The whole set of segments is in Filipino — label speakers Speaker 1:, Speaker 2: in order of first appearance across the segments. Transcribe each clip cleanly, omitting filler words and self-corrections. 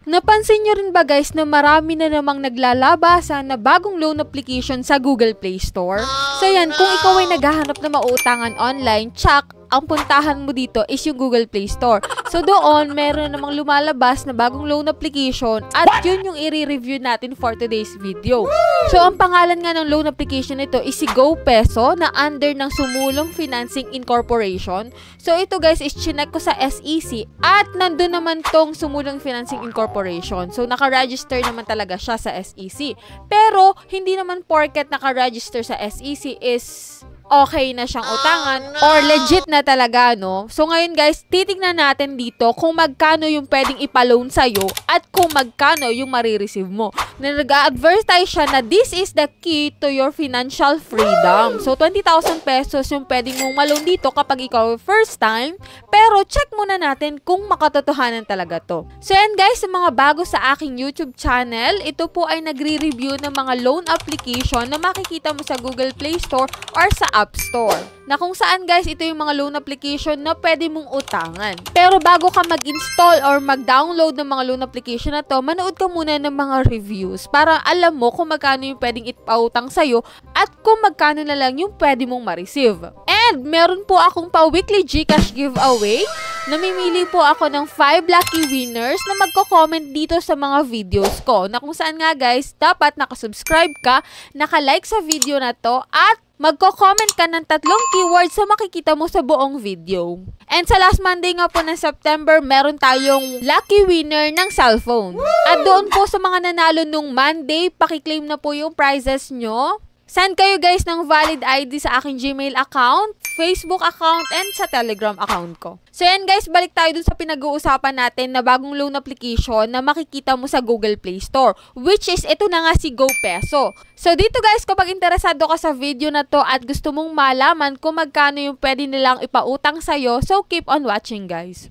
Speaker 1: Napansin nyo rin ba guys na marami na namang naglalabasan na bagong loan application sa Google Play Store? So yan, kung ikaw ay naghahanap na mauutangan online, tsak, ang puntahan mo dito is yung Google Play Store. So doon, meron namang lumalabas na bagong loan application at yun yung i-review natin for today's video. So ang pangalan nga ng loan application nito is si GoPeso na under ng Sumulong Financing Incorporation. So ito guys is chinek ko sa SEC at nandun naman tong Sumulong Financing Incorporation. So naka-register naman talaga siya sa SEC. Pero hindi naman porket naka-register sa SEC is okay na siyang utangan or legit na talaga, no? So, ngayon guys, titignan natin dito kung magkano yung pwedeng ipaloan sa'yo at kung magkano yung marireceive mo. Na nag-a-advertise siya na this is the key to your financial freedom. So, 20,000 pesos yung pwedeng mong maloan dito kapag ikaw first time. Pero, check muna natin kung makatotohanan talaga to. So, yan guys, sa mga bago sa aking YouTube channel, ito po ay nagre-review ng mga loan application na makikita mo sa Google Play Store or sa App Store. Na kung saan guys, ito yung mga loan application na pwede mong utangan. Pero bago ka mag-install or mag-download ng mga loan application na to, manood ka muna ng mga reviews para alam mo kung magkano yung pwedeng ipautang sa'yo at kung magkano na lang yung pwede mong ma-receive. And meron po akong pa-weekly GCash giveaway. Namimili po ako ng 5 lucky winners na magko-comment dito sa mga videos ko. Na kung saan nga guys, dapat nakasubscribe ka, naka-like sa video na to at magko-comment ka ng 3 keywords sa makikita mo sa buong video. And sa last Monday nga po ng September, meron tayong lucky winner ng cellphone. At doon po sa mga nanalo nung Monday, pakiklaim na po yung prizes nyo. Send kayo guys ng valid ID sa aking Gmail account, Facebook account, and sa Telegram account ko. So yan guys, balik tayo dun sa pinag-uusapan natin na bagong loan application na makikita mo sa Google Play Store, which is ito na nga si GoPeso. So dito guys, kapag interesado ka sa video na to at gusto mong malaman kung magkano yung pwede nilang ipautang sa'yo, so keep on watching guys.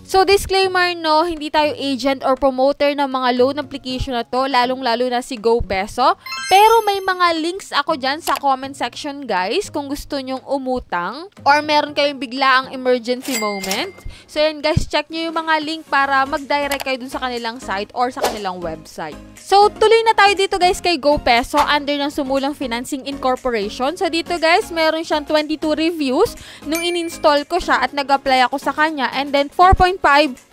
Speaker 1: So, disclaimer no, hindi tayo agent or promoter ng mga loan application na to, lalong-lalo na si GoPeso. Pero may mga links ako dyan sa comment section guys, kung gusto nyong umutang or meron kayong biglaang emergency moment. So, yan guys, check nyo yung mga link para mag-direct kayo dun sa kanilang site or sa kanilang website. So, tuloy na tayo dito guys kay GoPeso under ng Sumulang Financing Incorporation. So, dito guys, meron siyang 22 reviews nung in-install ko siya at nag-apply ako sa kanya and then 4.5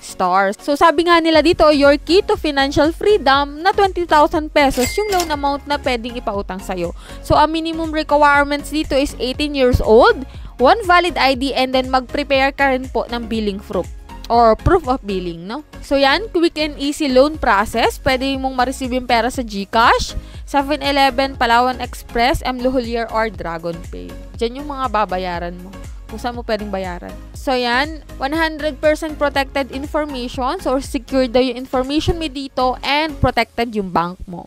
Speaker 1: stars. So, sabi nga nila dito, your key to financial freedom na 20,000 pesos yung loan amount na pwedeng ipautang sa'yo. So, ang minimum requirements dito is 18 years old, 1 valid ID, and then mag-prepare ka rin po ng billing proof or proof of billing, no? So, yan, quick and easy loan process. Pwede mong ma-receive yung pera sa GCash, 7-Eleven, Palawan Express, M. Luhulier, or DragonPay. Diyan yung mga babayaran mo. Kung saan mo pwedeng bayaran. So, yan. 100% protected information. So, secured daw yung information mo dito and protected yung bank mo.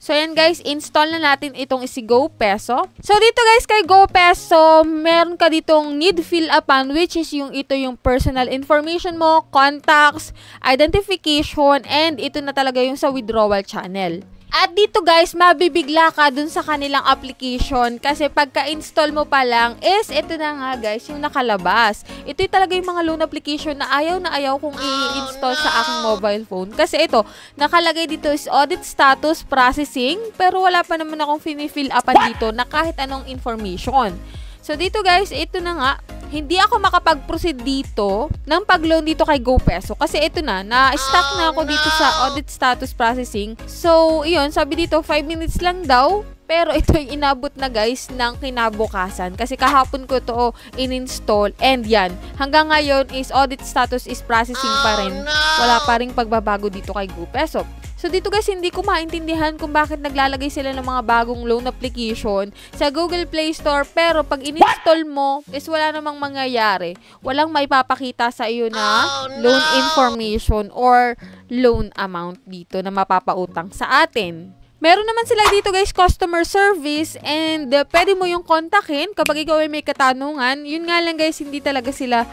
Speaker 1: So, yan guys. Install na natin itong si GoPeso. So, dito guys kay GoPeso, meron ka ditong need fill upan, which is ito yung personal information mo, contacts, identification, and ito na talaga yung sa withdrawal channel. At dito guys, mabibigla ka dun sa kanilang application kasi pagka-install mo pa lang is ito na nga guys, yung nakalabas. Ito talaga yung mga loan application na ayaw kong i-install sa aking mobile phone. Kasi ito, nakalagay dito is audit status processing pero wala pa naman akong fini-fill upan dito na kahit anong information. So dito guys, ito na nga, hindi ako makapag-proceed dito ng pag-loan dito kay GoPeso kasi ito na-stuck na ako dito sa audit status processing. So, iyon, sabi dito 5 minutes lang daw. Pero ito yung inabot na guys ng kinabukasan kasi kahapon ko to in-install and yan. Hanggang ngayon is audit status is processing pa rin. Wala pa ring pagbabago dito kay GoPeso. So, dito guys, hindi ko maintindihan kung bakit naglalagay sila ng mga bagong loan application sa Google Play Store. Pero, pag in-install mo, is wala namang mangyayari. Walang maipapakita sa iyo na loan information or loan amount dito na mapapautang sa atin. Meron naman sila dito guys, customer service and pwede mo yung kontakin kapag ikaw ay may katanungan. Yun nga lang guys, hindi talaga sila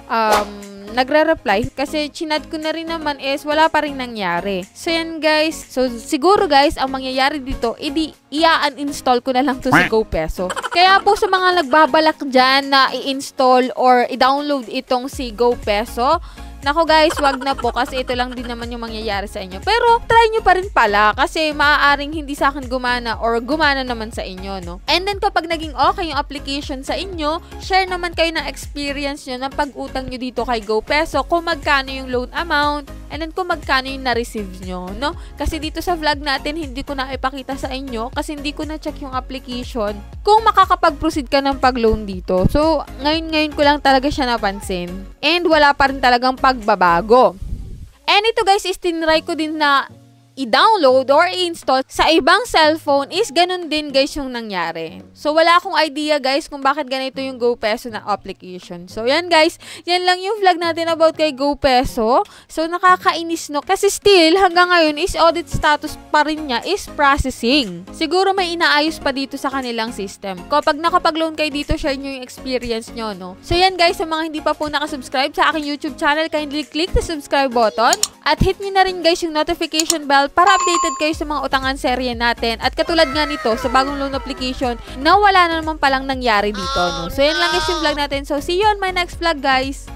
Speaker 1: nagre-reply kasi chinad ko na rin naman is wala pa rin nangyari. So yan guys. So siguro guys, ang mangyayari dito, i-uninstall ko na lang to sa GoPeso. Kaya po sa mga nagbabalak dyan na i-install or i-download itong si GoPeso, nako guys, wag na po kasi ito lang din naman yung mangyayari sa inyo. Pero try nyo pa rin pala kasi maaaring hindi sa akin gumana or gumana naman sa inyo, no? And then kapag naging okay yung application sa inyo, share naman kayo ng experience nyo ng pag-utang nyo dito kay GoPeso, kung magkano yung loan amount, and then kung magkano yung na-receive nyo, no? Kasi dito sa vlog natin, hindi ko na ipakita sa inyo kasi hindi ko na-check yung application kung makakapag-proceed ka ng pag-loan dito. So, ngayon ko lang talaga siya napansin. And wala pa rin talagang pagbabago. And ito guys, is tinry ko din na i-download or i-install sa ibang cellphone is ganun din guys yung nangyari. So wala akong idea guys kung bakit ganito yung GoPeso na application. So yan guys, yan lang yung vlog natin about kay GoPeso. So nakakainis no kasi still hanggang ngayon is audit status pa rin niya is processing. Siguro may inaayos pa dito sa kanilang system. Kapag nakapag-loan kayo dito, share nyo yung experience nyo, no? So yan guys, sa mga hindi pa po nakasubscribe sa aking YouTube channel, kindly click the subscribe button at hit nyo na rin guys yung notification bell para updated kayo sa mga utangan serye natin. At katulad nga nito, sa bagong loan application, na wala na naman palang nangyari dito, no? So, yan lang guys yung vlog natin. So, see you on my next vlog, guys!